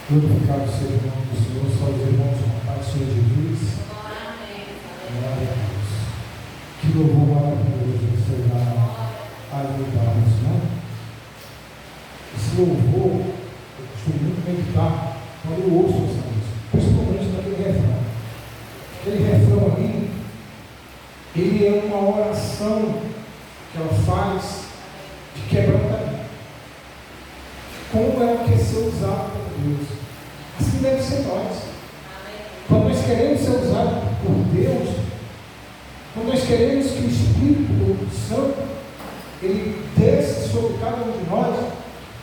Glorificado seja o nome do Senhor, só os irmãos com a paz do Senhor Jesus. Glória a Deus. Que louvor maravilhoso você dá a Deus, né? Esse louvor, eu costumo muito meditar quando eu ouço essa música, principalmente naquele refrão. Aquele refrão ali, ele é uma oração que ela faz de quebrantamento. Como ela quer ser usada por Deus. Assim deve ser nós. Quando nós queremos ser usados por Deus, quando nós queremos que o Espírito Santo ele desça sobre cada um de nós,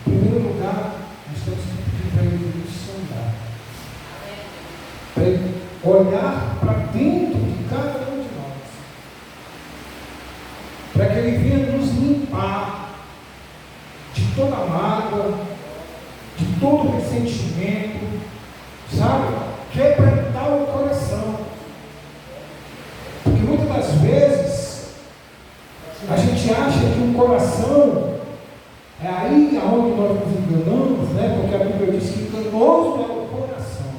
em primeiro lugar, nós temos que pedir para Ele nos sondar, para Ele olhar para dentro de cada um de nós, para que Ele venha nos limpar de toda mágoa, de todo ressentimento, sabe? Quebrantar o coração. Porque muitas das vezes a gente acha que o coração é aí aonde nós nos enganamos, né? Porque a Bíblia diz que enganoso é o coração.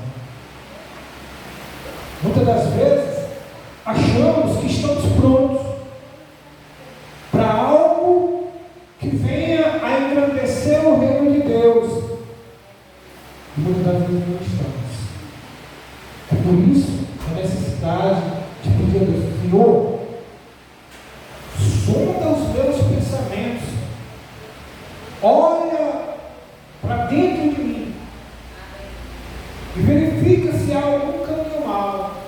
Muitas das vezes achamos que estamos prontos para algo que venha a engrandecer o reino de Deus. E muitas das vezes não estamos. É por isso a necessidade de pedir a Deus: Senhor, sonda os meus pensamentos, olha para dentro de mim e verifica se há algum caminho mau,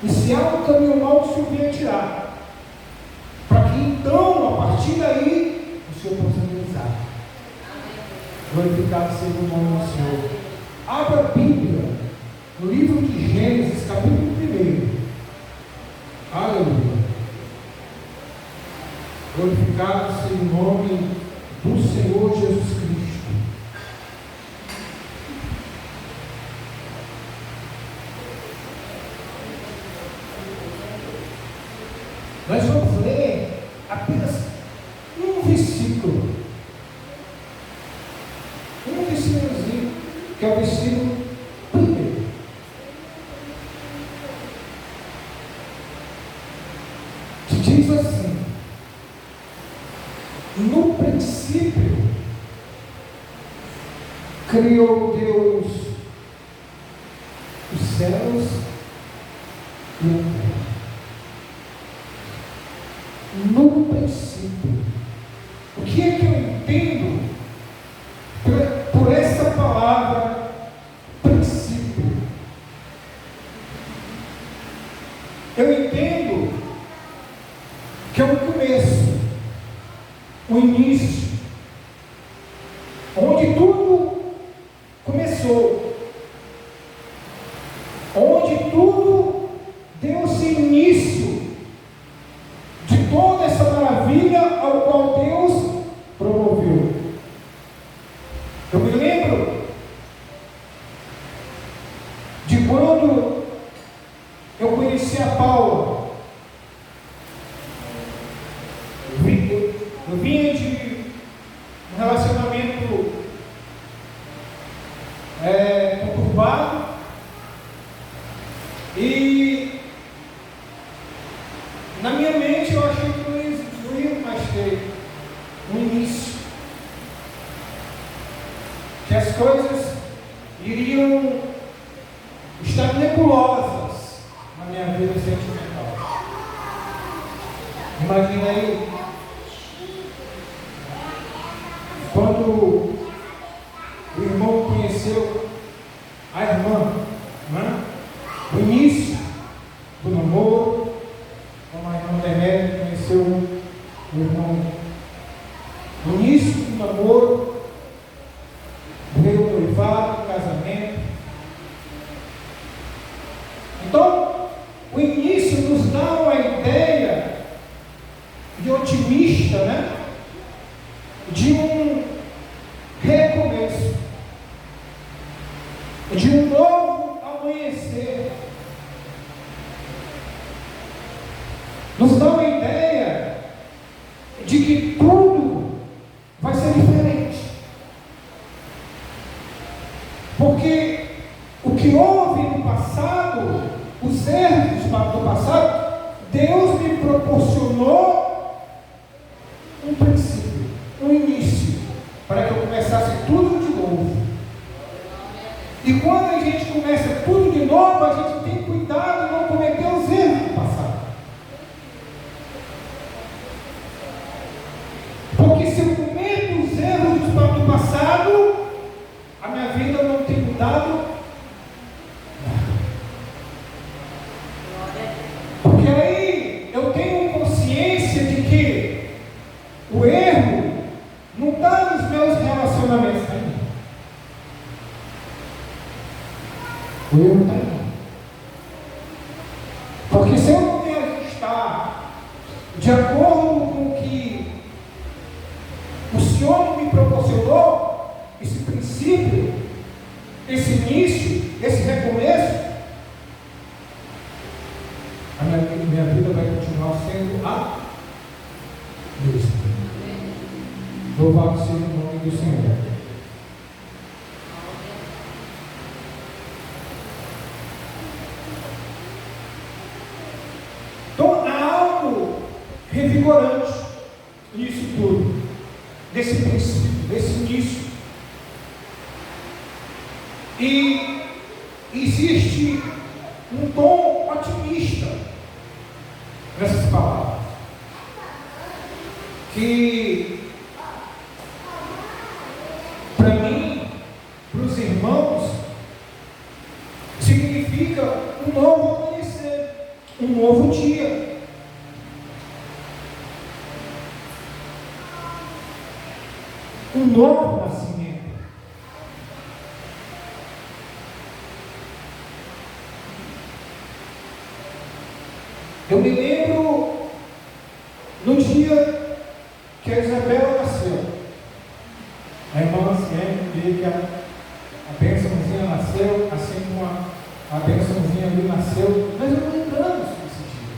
e se há um caminho mau, o Senhor venha tirar, para que então, a partir daí, o Senhor possa me usar. Glorificado seja o nome do Senhor. Abra a Bíblia no livro de Gênesis, capítulo 1. Aleluia. Glorificado seja o nome do Senhor Jesus Cristo. Nós vamos ler apenas um versículo. Um versículozinho, que é o versículo 1. Que diz assim: no princípio criou Deus os céus e a terra. No princípio. O que é que eu entendo por essa palavra princípio? Eu entendo que é o começo, o início, onde tudo começou, onde tudo deu-se início de toda essa maravilha ao qual Deus promoveu. Eu me lembro de quando eu conheci a Paula. Eu vinha de um relacionamento conturbado e na minha mente eu achei que não ia mais ter um início, que as coisas iriam estar nebulosas na minha vida sentimental. Imagina aí, quando o irmão conheceu a irmã, né? O início do namoro, como a irmã Demétria conheceu o irmão. O início do namoro, veio o noivado, o casamento. Então, o início nos dá uma ideia de otimista, né? De um recomeço, de um novo amanhecer. Nos dá uma ideia de que tudo vai ser diferente. Porque que houve no passado, os erros do passado, Deus me proporcionou um princípio, um início, para que eu começasse tudo de novo. E quando a gente começa tudo de novo, a gente tem cuidado de não cometer os erros do passado. Porque se eu cometo os erros do passado, a minha vida não tem mudado. Porque aí eu tenho consciência de que o erro não está nos meus relacionamentos ainda. O erro está em mim. Porque se eu não me ajustar de acordo com o que o Senhor me proporcionou, esse princípio, esse início, esse recomeço, a minha vida vai continuar sendo a mesma. Louvado seja o nome do Senhor. Então há algo revigorante nisso tudo, desse princípio, desse início. E existe um tom otimista nessas palavras, que para mim, para os irmãos, significa um novo amanhecer, um novo dia. Um novo nascimento. Eu me lembro no dia que a Isabela nasceu. A irmã Ciene vê que a bênçãozinha nasceu, assim como a bênçãozinha ali nasceu. Mas eu não lembramos desse dia.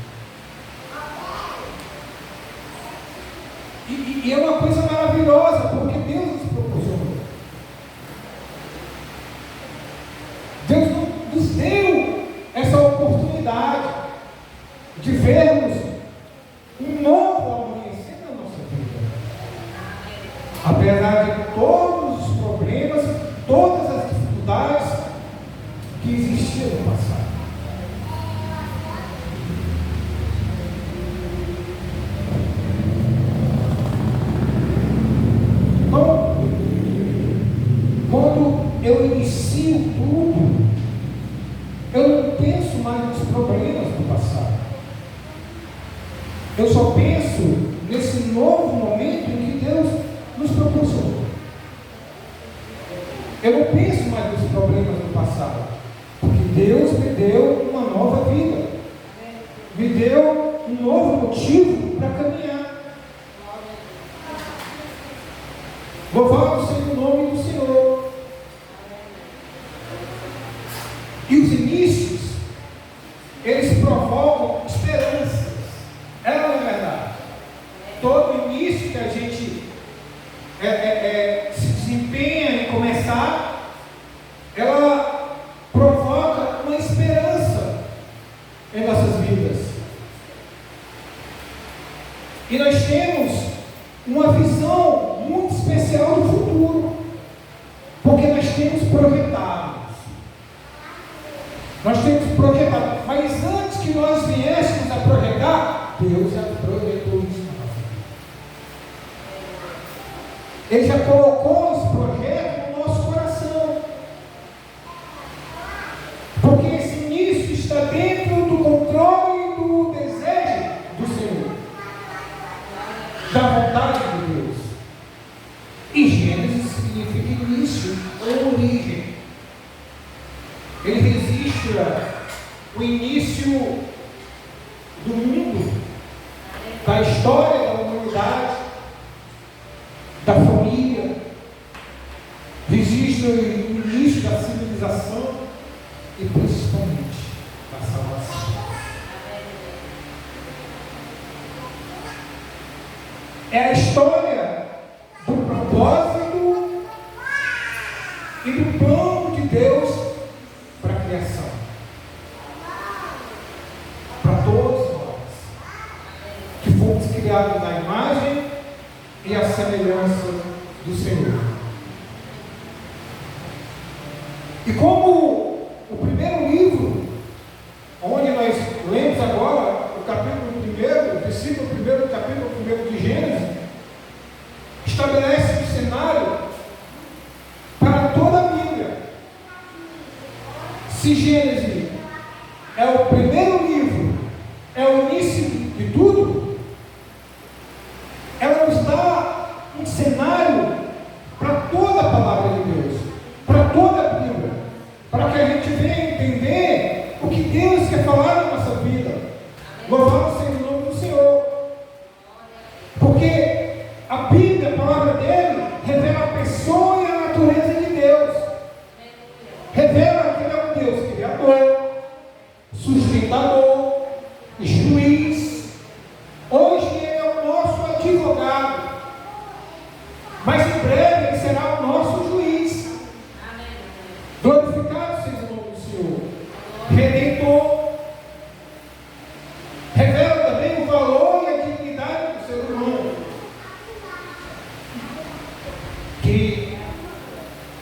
E é uma coisa maravilhosa, porque Deus nos proporcionou. Deus nos deu essa oportunidade de vermos um novo amanhecer na nossa vida. Apesar de todos os problemas, todas as dificuldades que existiam no passado. Então, quando eu inicio tudo, eu não penso mais nos problemas do passado. Eu só penso nesse novo momento em que Deus nos proporcionou. Eu não penso mais nos problemas do passado, porque Deus me deu uma nova vida, me deu um novo motivo para caminhar. Louvado seja o nome do Senhor. E os inícios, eles provocam esperanças. É ou não é verdade? Todo início que a gente se desempenha em começar, ela provoca uma esperança em nossas vidas. E nós temos uma visão muito especial do futuro, porque nós temos projetado. Nós temos projetado, mas antes que nós viéssemos a projetar, Deus já projetou isso na nossa vida. Ele já colocou esse projeto no nosso coração. Porque esse início está dentro do controle e do desejo do Senhor, da vontade de Deus. E Gênesis significa início ou origem. Ele registra o início do mundo, da história da humanidade, da família, registra o início da civilização e principalmente da salvação. É a história do propósito e do plano de Deus para a criação. semelhança do Senhor. E como o primeiro livro, onde nós lemos agora, o capítulo 1, versículo 1, capítulo 1 de Gênesis, estabelece um cenário para toda a Bíblia. Se Gênesis é o primeiro livro, é o início de tudo, ela nos dá um cenário para toda a palavra de Deus, para toda a Bíblia, para que a gente venha entender o que Deus quer falar na nossa vida. Louvado seja o nome do Senhor, porque a Bíblia, a palavra dele, revela a pessoa e a natureza de Deus, revela que ele é um Deus criador, sustentador, juiz. Hoje ele é o nosso advogado, mas em breve ele será o nosso juiz. Glorificado seja o nome do Senhor. Redentor. Revela também o valor e a dignidade do ser humano, que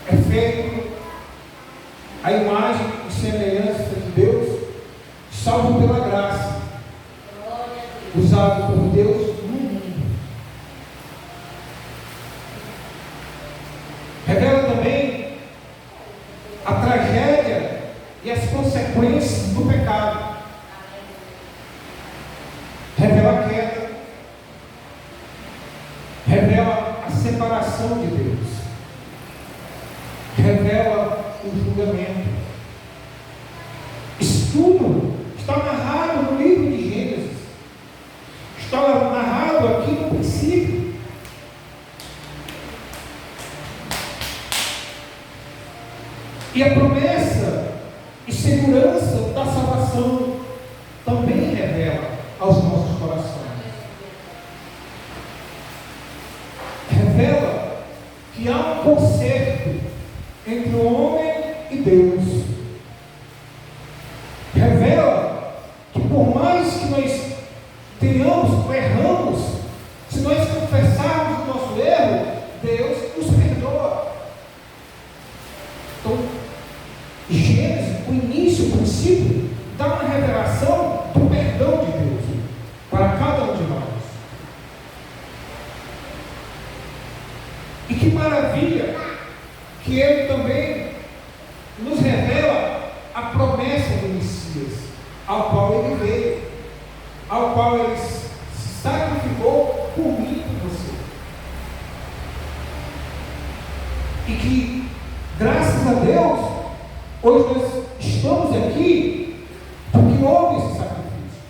é feito a imagem e semelhança de Deus, salvo pela graça, usado por Deus no mundo. Revela também a tragédia e as consequências do pecado. Revela a queda, revela a separação de Deus, revela o julgamento. Isso tudo está narrado no livro de Gênesis, está narrado aqui no princípio. E a promessa e segurança da salvação também revela aos nossos corações. Revela que há um conserto entre o homem e Deus. Revela que por mais que nós tenhamos ou erramos, se nós confessarmos o nosso erro, Deus nos perdoa. Então, Gênesis, o início, o princípio, dá uma revelação do perdão de Deus para cada um de nós. E que maravilha que Ele também nos revela a promessa do Messias, ao qual Ele veio, ao qual Ele se sacrificou por mim e por você. E que, graças a Deus, hoje nós estamos aqui porque houve esse sacrifício.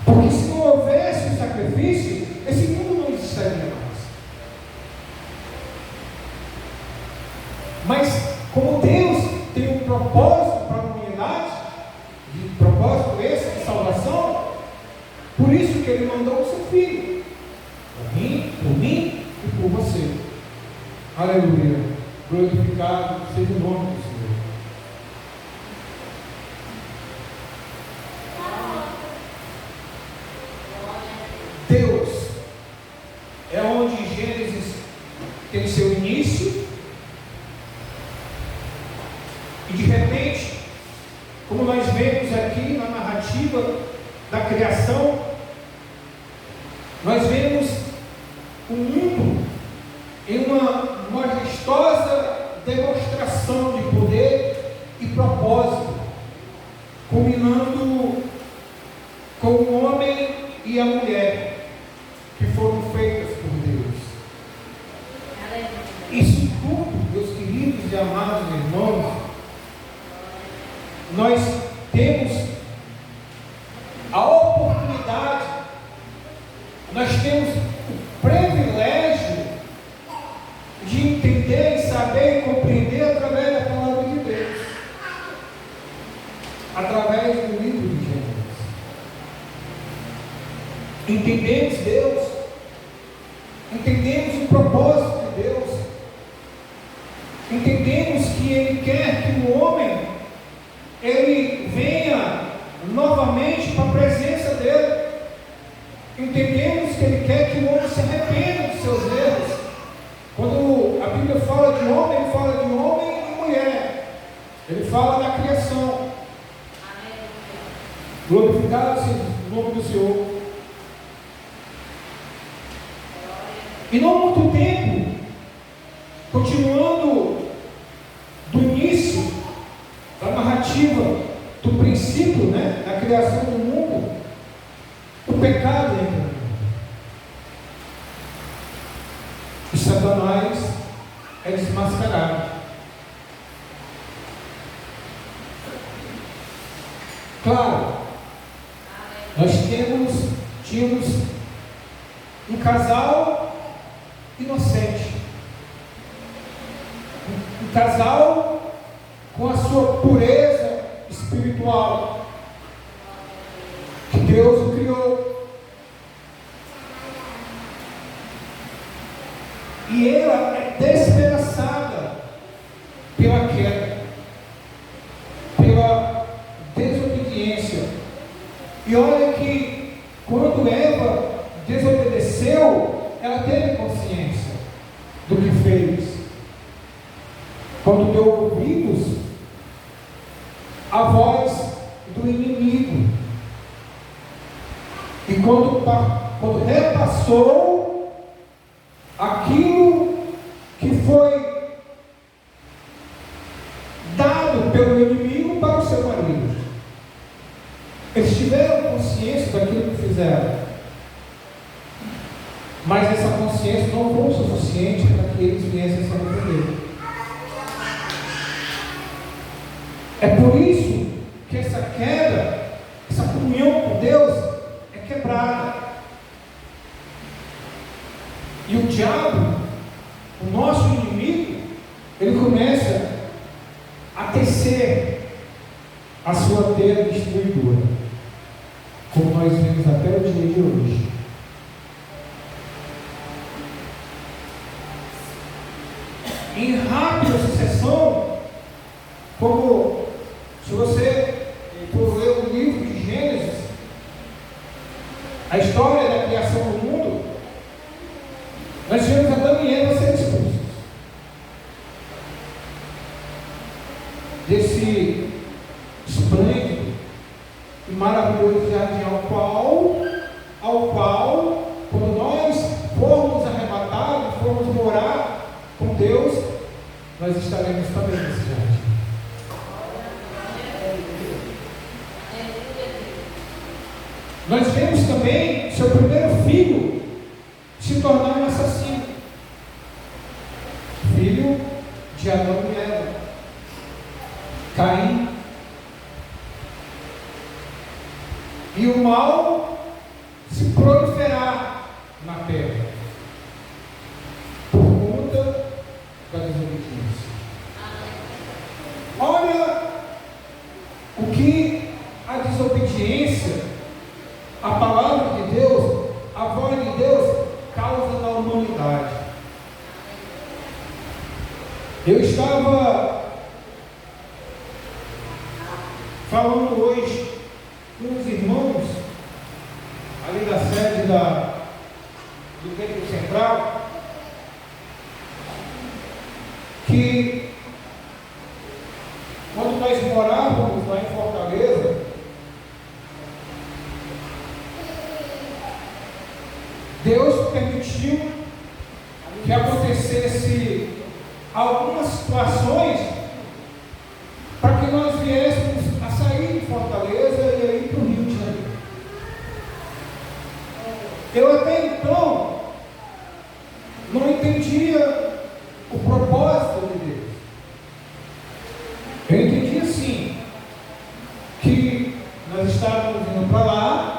Porque se não houvesse o sacrifício, esse mundo não existiria mais. Mas como Deus tem um propósito para a humanidade, de propósito esse de salvação, por isso que Ele mandou o seu Filho, por mim e por você. Aleluia. Glorificado seja o nome do Senhor. Deus é onde Gênesis tem seu início, e de repente, como nós vemos aqui na narrativa da criação, nós vemos o mundo em uma majestosa demonstração de poder e propósito, culminando com o homem e a mulher que foram feitas por Deus. Isso tudo, meus queridos e amados irmãos, nós temos a oportunidade, nós temos o privilégio de entender e saber e compreender através da palavra de Deus, através do livro de Gênesis. Entendemos Deus, entendemos o propósito de Deus, entendemos que Ele quer que o homem ele venha novamente para a presença dele. Entendemos que Ele quer que o homem se arrependa dos seus erros, fala de homem, ele fala de homem e mulher. Ele fala da criação. Glorificado seja o nome do Senhor. E não há muito tempo, continuando do início da narrativa, do princípio, da criação do mundo, o pecado entra no mundo. E Satanás é desmascarado. Claro, nós tínhamos um casal inocente, um casal com a sua pureza espiritual, que Deus o criou, e ela é despedaçada pela queda, pela desobediência. E olha que quando Eva desobedeceu, ela teve consciência do que fez. Quando deu ouvidos à voz do inimigo, e quando repassou aquilo que foi dado pelo inimigo para o seu marido, eles tiveram consciência daquilo que fizeram, mas essa consciência não foi o suficiente para que eles viessem se arrepender. É por isso que essa queda, essa comunhão com Deus é quebrada. E o diabo, o nosso inimigo, ele começa a tecer a sua teia destruidora, como nós vemos até o dia de hoje. Em rápida sucessão, como se você for ler o livro de Gênesis, a história da criação do mundo, nós vemos Adão e Eva serem expulsos desse esplêndido e maravilhoso jardim ao qual, quando nós formos arrebatados, formos morar com Deus, nós estaremos também nesse jardim. Nós vemos também seu primeiro filho se tornar um assassino, filho de Adão e Eva, Caim. E o mal se proliferar na terra por conta da desobediência. Olha o que a desobediência, a palavra de Deus, a voz de Deus causa na humanidade. Eu estava falando hoje com os irmãos ali da sede do Templo Central, que quando nós morávamos lá em Fortaleza, Deus permitiu que acontecesse algumas situações para que nós viéssemos a sair de Fortaleza e ir para o Rio de Janeiro. Eu até então não entendia o propósito de Deus. Eu entendi assim, que nós estávamos indo para lá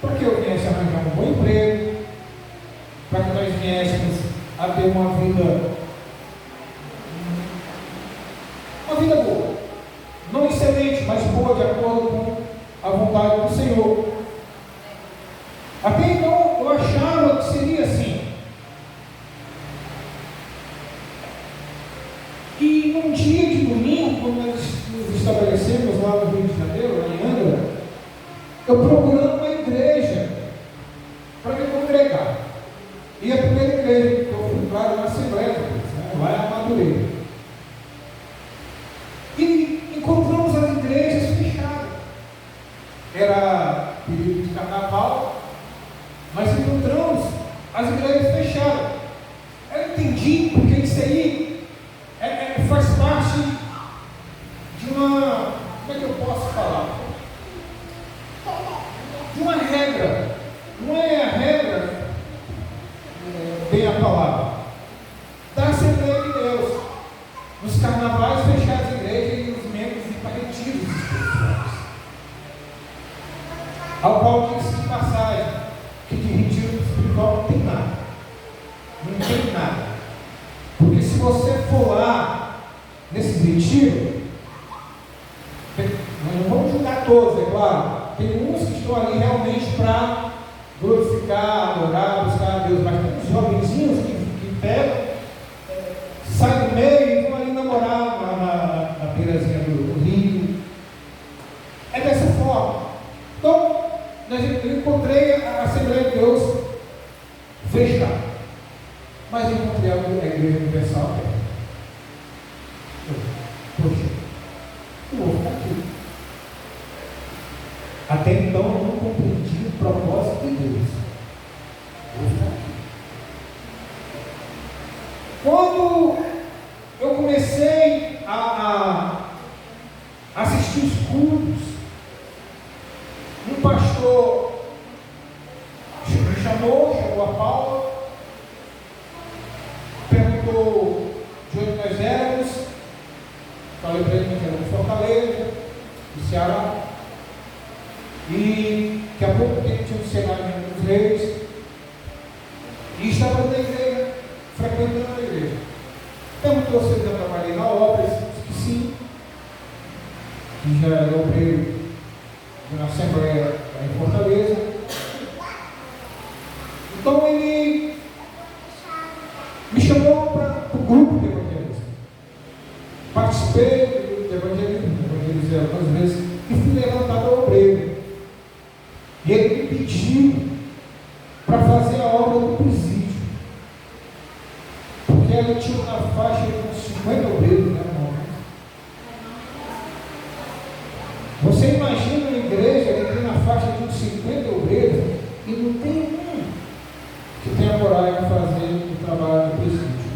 para que eu viesse arranjar um bom emprego, para que nós viéssemos a ter uma vida boa, não excelente, mas boa, de acordo com a vontade do Senhor. Até então eu achava que seria assim. E num dia de domingo, quando nós nos estabelecemos lá no Rio de Janeiro, lá em Angra, eu procurando uma igreja para me congregar. E a primeira igreja que eu fui, claro, na Assembleia de Deus, lá natureza. E encontramos as igrejas fechadas. Era período de carnaval, mas encontramos as igrejas fechadas. Eu entendi porque isso aí faz parte de uma, como é que eu posso falar? De uma regra. Não é a regra, bem a palavra, da Assembleia de Deus. Nos carnavais fechar as igrejas e os membros ir para retiros espirituais. Ao qual diz de passagem que de retiro espiritual não tem nada. Não tem nada. Porque se você for lá nesse retiro, nós não vamos julgar todos, é claro. Tem uns que estão ali realmente para glorificar, adorar, buscar a Deus, mas tem uns jovenzinhos que pegam, saem do meio e vão ali namorar na beirazinha do rio. É dessa forma. Então, eu encontrei a Assembleia de Deus fechada, mas eu encontrei a Igreja Universal aberta. Poxa, eu vou ficar aqui. Até então eu não compreendi o propósito de Deus. Vou ficar aqui. Quando eu comecei a assistir os cultos, um pastor me chamou a Paula, perguntou de onde nós éramos, falei para ele que era de Fortaleza, do Ceará, e que há pouco tempo tinha um cenário dos Reis, e estava na igreja, frequentando a igreja. Perguntou se eu trabalhei na obra, disse que sim, que já era obreiro na Assembleia em Fortaleza. Então ele me chamou para o grupo de evangelismo. Participei do grupo de evangelismo, evangelizei algumas vezes e fui levantado ao obreiro. E ele me pediu para fazer a obra do presídio, porque ela tinha uma faixa de uns 50 obreiros, né, irmão? Você imagina uma igreja que tem na faixa de uns 50 obreiros e não tem um que tenha coragem de fazer o trabalho do presídio.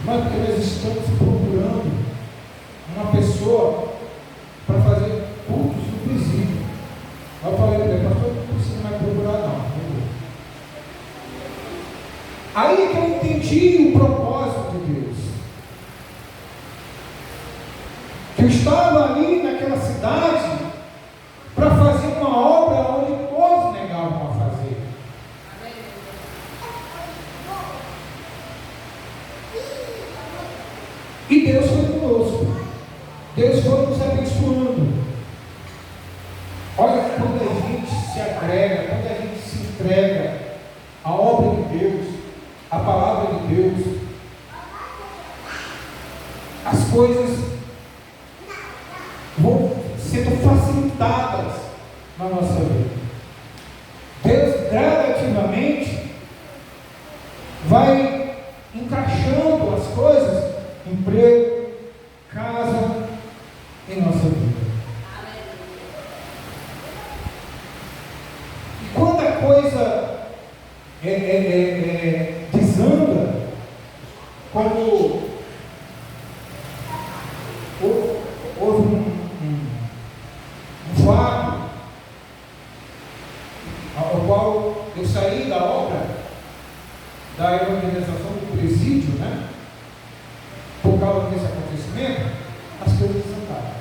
Mas porque nós estamos procurando uma pessoa para fazer cultos no presídio. Eu falei para ele, pastor, não precisa mais procurar não. Aí que eu entendi o propósito de Deus. Que eu estava ali naquela cidade para fazer uma obra onde todos negavam a fazer. E Deus foi conosco. Deus foi nos abençoando. Olha, quando a gente se agrega, quando a gente se entrega à obra de Deus, à palavra de Deus, as coisas vão sendo facilitadas na nossa vida. Deus gradativamente vai encaixando as coisas, emprego, casa, em nossa vida. E quando a coisa desanda, quando houve um fato ao qual eu saí da obra da evangelização do presídio, né? Por causa desse acontecimento, as coisas desandaram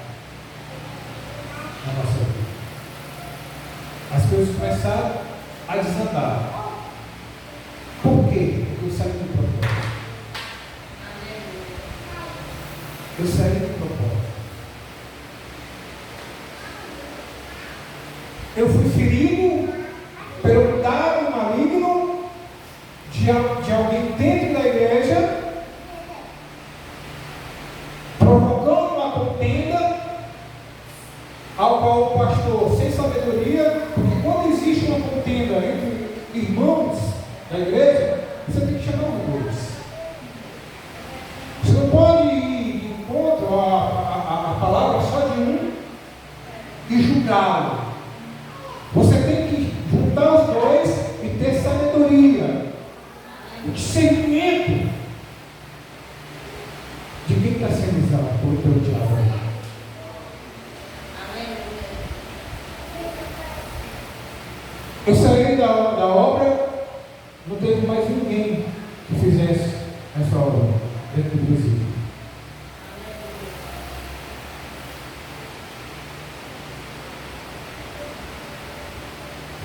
na nossa vida. As coisas começaram a desandar. Por quê? Porque eu saí do propósito. Eu saí do propósito. Eu fui ferido pelo dado maligno de alguém dentro da igreja, provocando uma contenda, ao qual o pastor, sem sabedoria, porque quando existe uma contenda entre irmãos da igreja, você tem que chamar os dois. ajudá-lo. Você tem que juntar os dois e ter sabedoria, discernimento de quem está sendo usado pelo diabo. Eu saí da obra, não teve mais ninguém que fizesse essa obra dentro do presídio.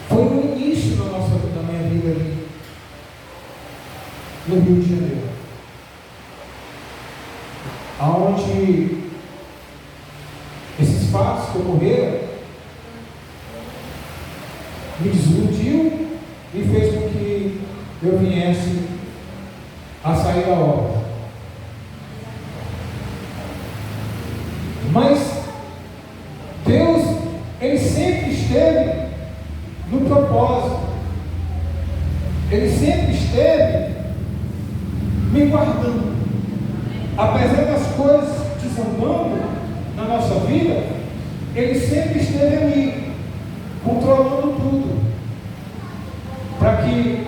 Foi no início da minha vida ali, no Rio de Janeiro, onde esses fatos que ocorreram me desiludiu e fez com que eu viesse a sair da obra. Mas Deus, Ele sempre esteve no propósito. Ele sempre esteve me guardando. Apesar das coisas desandando na nossa vida, Ele sempre esteve ali, controlando tudo, para que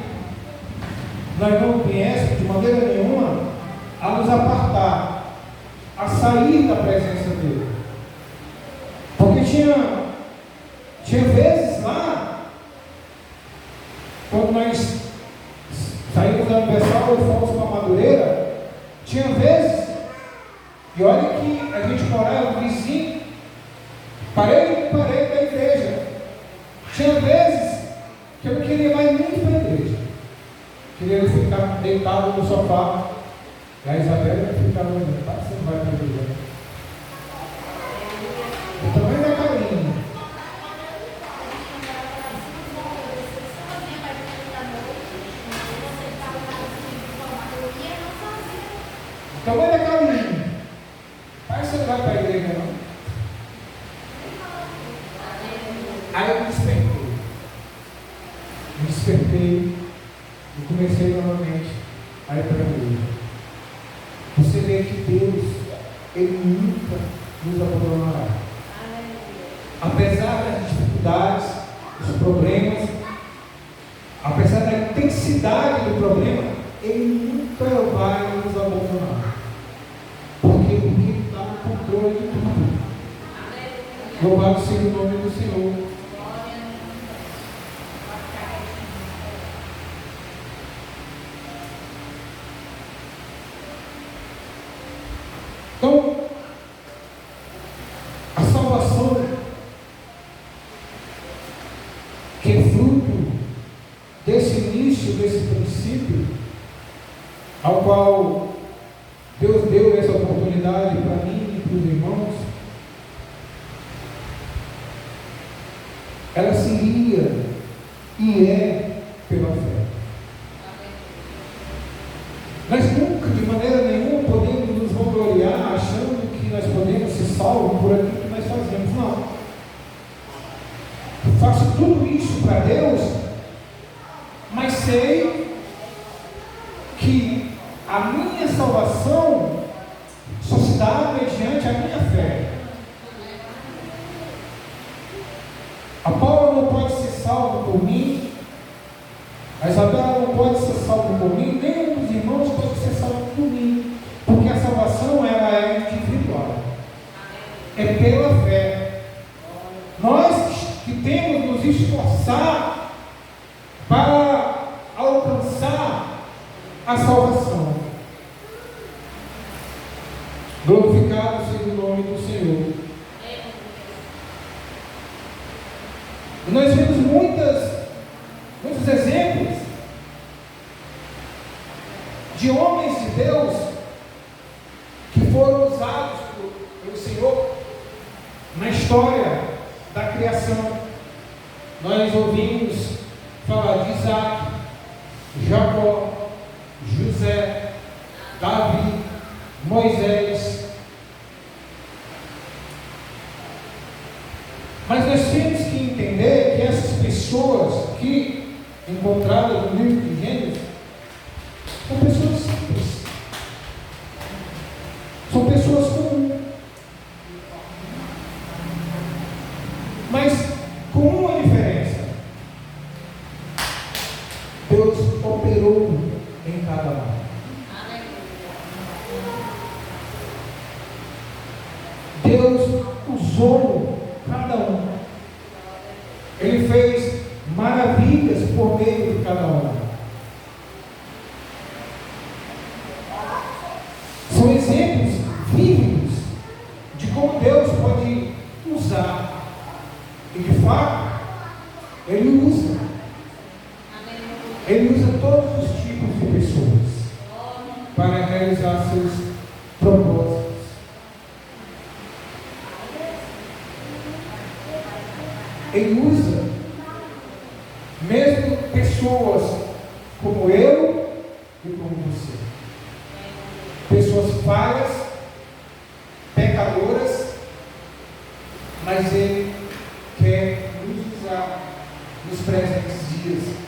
nós não viéssemos de maneira nenhuma a nos apartar, a sair da presença dele. Porque tinha vezes lá, quando nós saímos da Universal e fomos para a Madureira, tinha vezes, e olha que a gente morava vizinho, parede com parede da igreja. Tinha vezes que eu não queria mais nem ir para a igreja. Queria ficar deitado no sofá. E a Isabela ficava olhando, tá? Você não vai para a igreja. O tamanho da carinha. O tamanho da carinha. Pai, você não vai para a igreja, não? Aí eu me despertei e comecei novamente a ir para a igreja. Você vê que Deus, Ele nunca nos abandonará. Apesar das dificuldades, dos problemas, apesar da intensidade do problema, Ele nunca vai nos abandonar. Porque Ele está no controle de tudo. Louvado seja o nome do Senhor. Então, a salvação, que é fruto desse início, desse princípio, ao qual Deus deu essa oportunidade para mim e para os irmãos, ela seria e é pela fé. Nós nunca, de maneira nenhuma, podemos nos vangloriar achando que nós podemos ser salvos por aquilo que nós fazemos. Não. Eu faço tudo isso para Deus, mas sei que a minha salvação só se dá mediante a minha fé. A Paula não pode ser salva por mim, a Isabela não pode ser salva por mim, nem um dos irmãos pode ser salvo por mim, porque a salvação ela é individual, é pela fé. Nós que temos nos esforçar para alcançar a salvação. Glorificado seja o nome do Senhor. Nós vemos muitos exemplos de homens de Deus que foram usados pelo Senhor na história da criação. Nós ouvimos falar de Isaac, Jacó, José, Davi, Moisés. Mas nós temos que entender que essas pessoas aqui encontradas no livro de Gênesis são pessoas simples, são pessoas comuns, mas usou cada um. Ele fez maravilhas por meio de cada um. São exemplos vívidos de como Deus pode usar. E de fato, Ele usa. Ele usa todos os tipos de pessoas para realizar seus propósitos. Ele usa mesmo pessoas como eu e como você. Pessoas falhas, pecadoras, mas Ele quer nos usar nos presentes dias.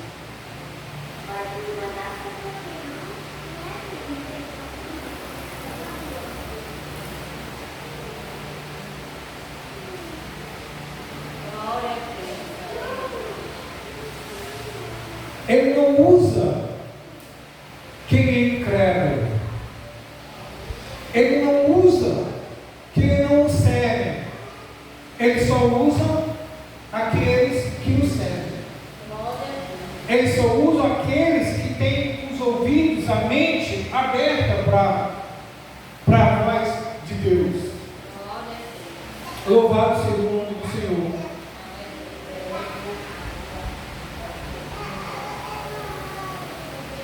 Ele não usa quem é incrédulo. Ele não usa quem não o serve. Ele só usa aqueles que o servem. Ele só usa aqueles que têm os ouvidos, a mente aberta para a voz de Deus. Louvado seja o nome do Senhor.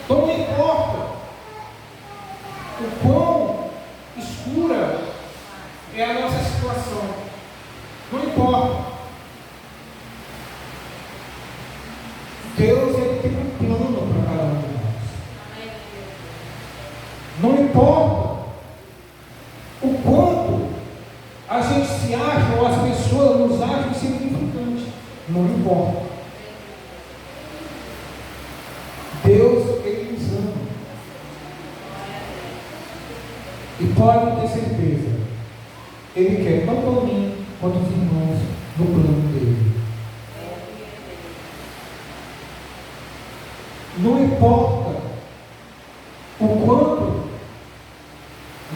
Então não importa o quão escura é a nossa situação, não importa. Deus, Ele tem um plano para cada um de nós. Não importa o quanto a gente se acha ou as pessoas nos acham insignificantes, não importa. Deus, Ele nos ama. E pode ter certeza, Ele quer tanto a mim quanto os irmãos no plano dele. Não importa o quanto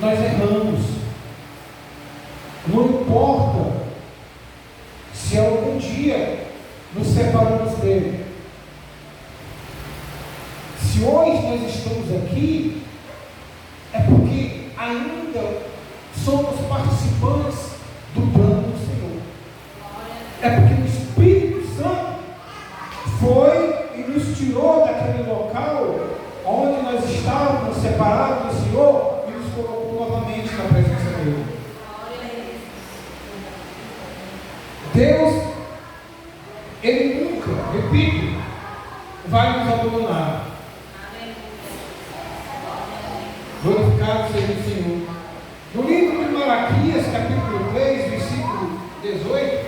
nós erramos, não importa se algum dia nos separamos dele. Se hoje nós estamos aqui, é porque ainda somos participantes do plano do Senhor. É porque o Espírito Santo foi e nos tirou daquele local onde nós estávamos separados do Senhor e nos colocou novamente na presença dele. Deus, Ele nunca, repito, vai nos abandonar. Glorificado seja o Senhor. No livro de Malaquias, capítulo 3, versículo 18,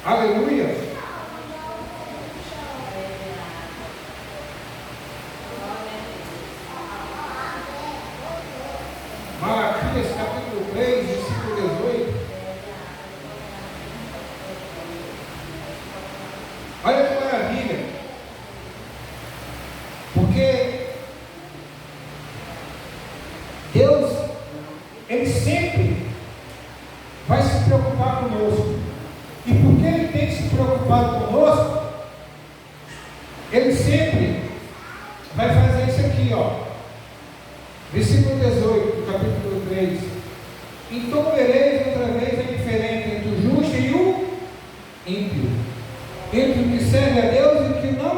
aleluia. Malaquias, capítulo 3, versículo 18. Olha que maravilha. Porque Deus, Ele sempre vai se preocupar conosco. E porque Ele tem se preocupado conosco, Ele sempre vai fazer isso aqui, ó. Versículo 18, do capítulo 3. Então vereis outra vez a diferença entre o justo e o ímpio, entre o que serve a Deus e o que não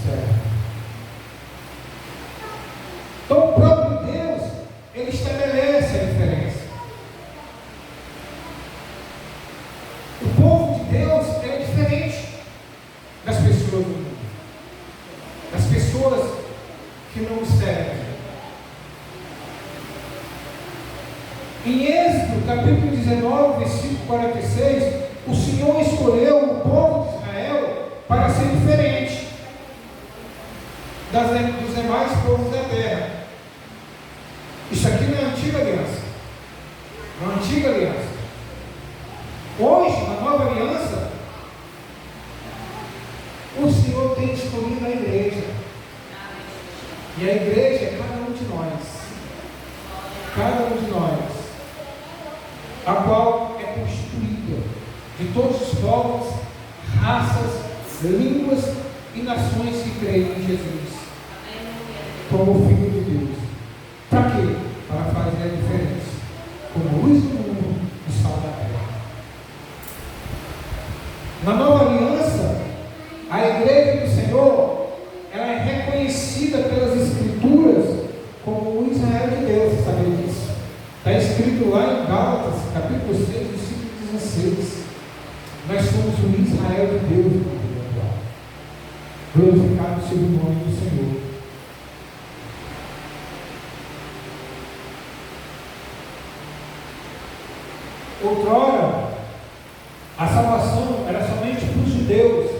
serve. Então o próprio Deus, Ele estabelece a diferença. O povo de Deus é diferente das pessoas do mundo, das pessoas que não o servem. Em Êxodo, capítulo 19, versículo 46, o Senhor escolheu o povo de Israel para ser diferente dos demais povos da terra. Isso aqui não é a antiga aliança. Na antiga aliança. Hoje, na nova aliança, o Senhor tem escolhido a igreja. E a igreja é cada um de nós. Cada um de nós. A qual constituída de todos os povos, raças, línguas e nações que creem em Jesus como Filho de Deus. Para quê? Para fazer a diferença como luz do mundo e sal da terra. Na nova aliança, a igreja do Senhor, ela é reconhecida pelas Escrituras como o Israel de Deus. Você sabia disso? Está escrito lá em Gálatas, capítulo 6, versículo 16. Nós somos o Israel de Deus no mundo atual. Glorificado seja o nome do Senhor. Outrora, a salvação era somente para os judeus.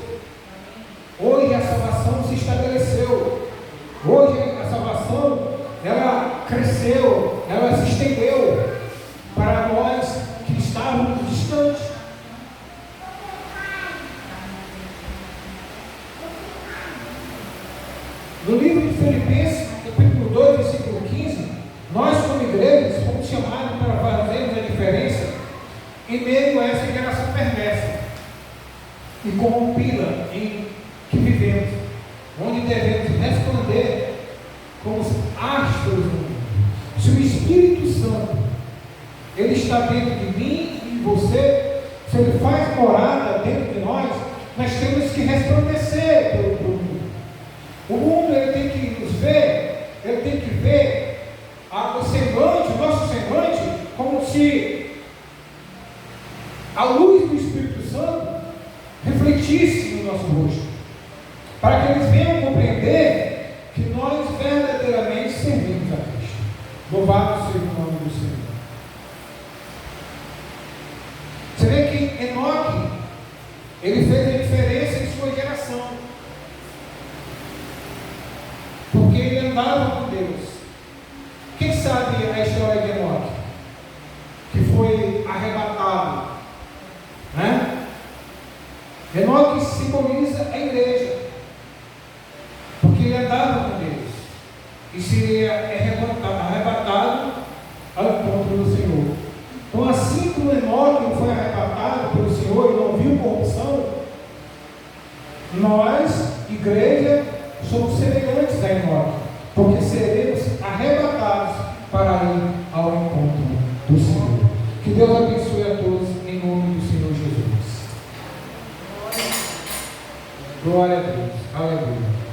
Hoje a salvação se estabeleceu. Hoje a salvação, ela cresceu, ela se estendeu para nós que estávamos distantes. No livro de Filipenses, capítulo 2, versículo 15, nós como igrejas fomos chamados para fazermos a diferença em meio a essa geração perversa e corrompida em que vivemos, onde devemos responder como os astros do mundo. Se o Espírito Santo ele está dentro de mim e de você, se ele faz morada dentro de nós temos que resplandecer pelo mundo. O mundo ele tem que nos ver, ele tem que ver o semblante, o nosso semblante, como se a luz do Espírito Santo refletisse no nosso rosto, para que eles venham compreender que nós verdadeiramente servimos a Cristo. Louvado seja o nome do Senhor. Você vê que Enoque, ele fez a diferença em sua geração, porque ele andava com Deus. Quem sabe a história de Enoque, que foi arrebatado, né? Enoque simboliza a igreja, porque ele andava com Deus e seria arrebatado ao encontro do Senhor. Então, assim como Enoque foi arrebatado pelo Senhor e não viu corrupção, nós, igreja, somos semelhantes a Enoque, porque seremos arrebatados para ir ao encontro do Senhor. Que Deus abençoe a todos em nome do Senhor Jesus. Glória a Deus. Aleluia.